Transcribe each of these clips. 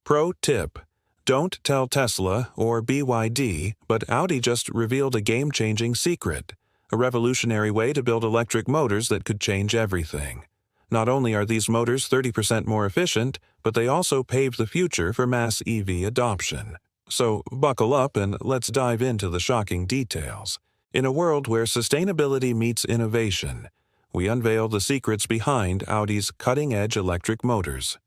Pro tip: don't tell Tesla or BYD, but Audi just revealed a game-changing secret, a revolutionary way to build electric motors that could change everything. Not only are these motors 30% more efficient, but they also pave the future for mass EV adoption. So buckle up and let's dive into the shocking details. In a world where sustainability meets innovation, we unveil the secrets behind Audi's cutting-edge electric motors.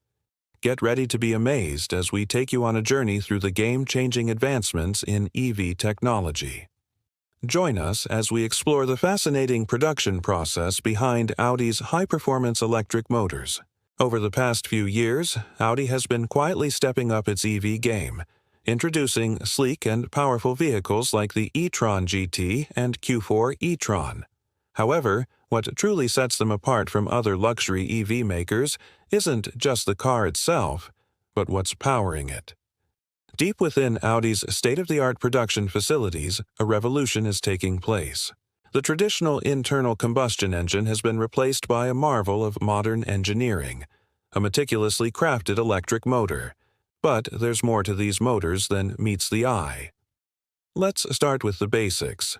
Get ready to be amazed as we take you on a journey through the game-changing advancements in EV technology. Join us as we explore the fascinating production process behind Audi's high-performance electric motors. Over the past few years, Audi has been quietly stepping up its EV game, introducing sleek and powerful vehicles like the e-tron GT and Q4 e-tron. However, what truly sets them apart from other luxury EV makers isn't just the car itself, but what's powering it. Deep within Audi's state-of-the-art production facilities, a revolution is taking place. The traditional internal combustion engine has been replaced by a marvel of modern engineering, a meticulously crafted electric motor. But there's more to these motors than meets the eye. Let's start with the basics.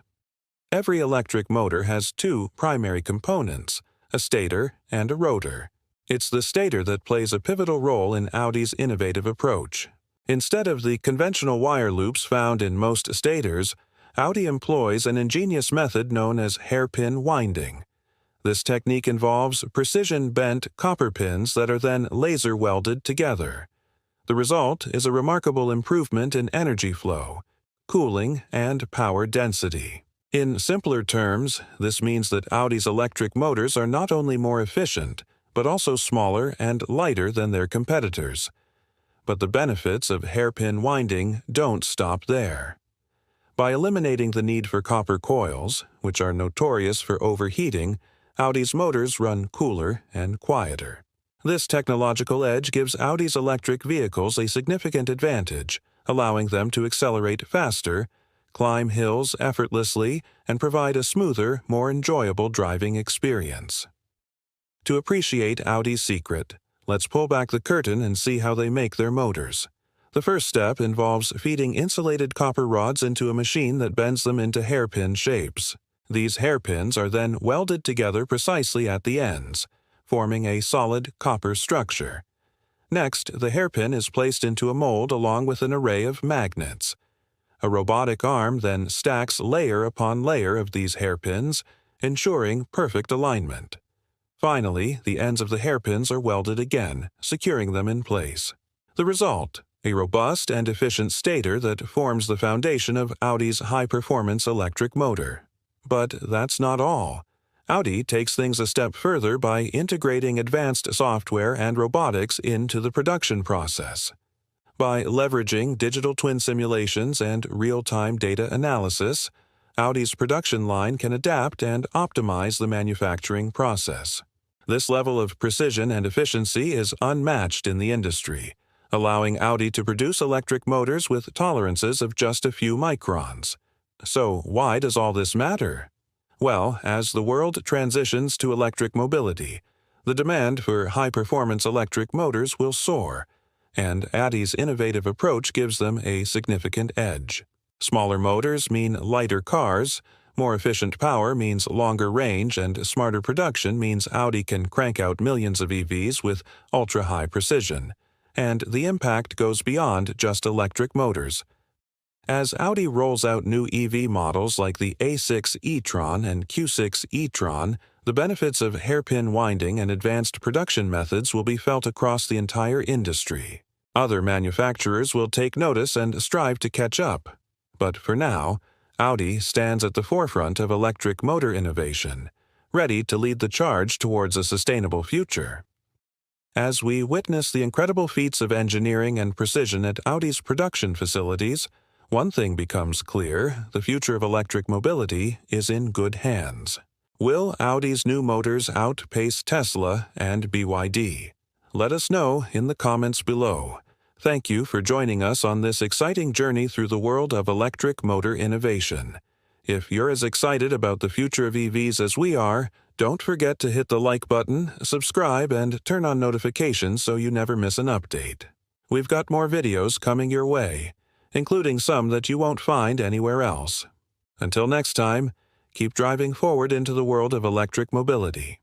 Every electric motor has two primary components, a stator and a rotor. It's the stator that plays a pivotal role in Audi's innovative approach. Instead of the conventional wire loops found in most stators, Audi employs an ingenious method known as hairpin winding. This technique involves precision-bent copper pins that are then laser welded together. The result is a remarkable improvement in energy flow, cooling, and power density. In simpler terms, this means that Audi's electric motors are not only more efficient, but also smaller and lighter than their competitors. But the benefits of hairpin winding don't stop there. By eliminating the need for copper coils, which are notorious for overheating, Audi's motors run cooler and quieter. This technological edge gives Audi's electric vehicles a significant advantage, allowing them to accelerate faster, climb hills effortlessly, and provide a smoother, more enjoyable driving experience. To appreciate Audi's secret, let's pull back the curtain and see how they make their motors. The first step involves feeding insulated copper rods into a machine that bends them into hairpin shapes. These hairpins are then welded together precisely at the ends, forming a solid copper structure. Next, the hairpin is placed into a mold along with an array of magnets. A robotic arm then stacks layer upon layer of these hairpins, ensuring perfect alignment. Finally, the ends of the hairpins are welded again, securing them in place. The result: a robust and efficient stator that forms the foundation of Audi's high-performance electric motor. But that's not all. Audi takes things a step further by integrating advanced software and robotics into the production process. By leveraging digital twin simulations and real-time data analysis, Audi's production line can adapt and optimize the manufacturing process. This level of precision and efficiency is unmatched in the industry, allowing Audi to produce electric motors with tolerances of just a few microns. So why does all this matter? Well, as the world transitions to electric mobility, the demand for high-performance electric motors will soar, and Audi's innovative approach gives them a significant edge. Smaller motors mean lighter cars, more efficient power means longer range, and smarter production means Audi can crank out millions of EVs with ultra-high precision. And the impact goes beyond just electric motors. As Audi rolls out new EV models like the A6 e-tron and Q6 e-tron, the benefits of hairpin winding and advanced production methods will be felt across the entire industry. Other manufacturers will take notice and strive to catch up. But for now, Audi stands at the forefront of electric motor innovation, ready to lead the charge towards a sustainable future. As we witness the incredible feats of engineering and precision at Audi's production facilities, one thing becomes clear: the future of electric mobility is in good hands. Will Audi's new motors outpace Tesla and BYD? Let us know in the comments below. Thank you for joining us on this exciting journey through the world of electric motor innovation. If you're as excited about the future of EVs as we are, don't forget to hit the like button, subscribe, and turn on notifications so you never miss an update. we've got more videos coming your way, including some that you won't find anywhere else. Until next time, keep driving forward into the world of electric mobility.